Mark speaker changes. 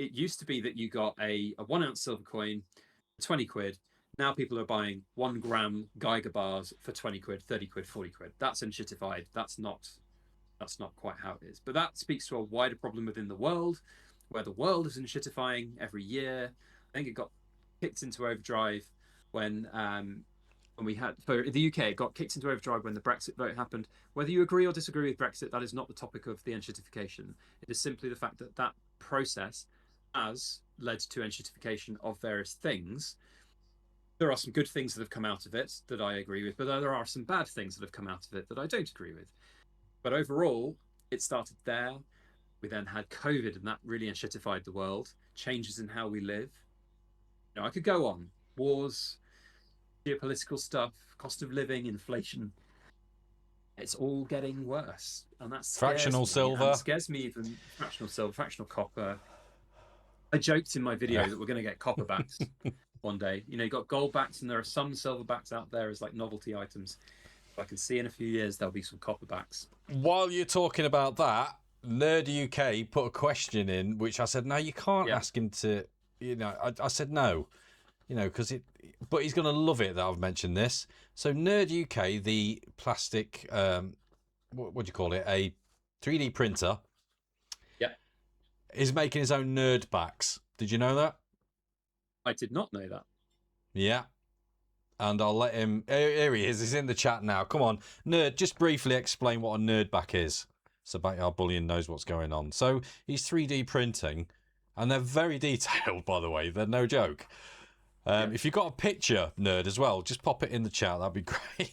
Speaker 1: it used to be that you got a 1 ounce silver coin, 20 quid. Now people are buying 1 gram Geiger bars for 20 quid, 30 quid, 40 quid. That's enshittified. That's not quite how it is. But that speaks to a wider problem within the world, where the world is enshittifying every year. I think it got kicked into overdrive when we had, for the UK, it got kicked into overdrive when the Brexit vote happened. Whether you agree or disagree with Brexit, that is not the topic of the enshittification. It is simply the fact that that process has led to enshittification of various things. There are some good things that have come out of it that I agree with, but there are some bad things that have come out of it that I don't agree with. But overall, it started there. We then had COVID, and that really enshittified the world. Changes in how we live. You know, I could go on. Wars, geopolitical stuff, cost of living, inflation. It's all getting worse, and that scares
Speaker 2: fractional
Speaker 1: me.
Speaker 2: silver.
Speaker 1: And it scares me even. Fractional silver, fractional copper. I joked in my video that we're going to get copper backs one day. You know, you got Goldbacks, and there are some silverbacks out there as like novelty items. I can see in a few years there'll be some copperbacks.
Speaker 2: While you're talking about that, Nerd UK put a question in, which I said, no, you can't ask him to, you know, I said no, you know, because but he's going to love it that I've mentioned this. So Nerd UK, the plastic, what do you call it? A 3D printer.
Speaker 1: Yeah.
Speaker 2: Is making his own Nerdbacks. Did you know that?
Speaker 1: I did not know that.
Speaker 2: Yeah. And I'll let him... Here he is. He's in the chat now. Come on. Nerd, just briefly explain what a Nerdback is, so Backyard Bullion knows what's going on. So he's 3D printing, and they're very detailed, by the way. They're no joke. If you've got a picture, Nerd, as well, just pop it in the chat. That'd be great.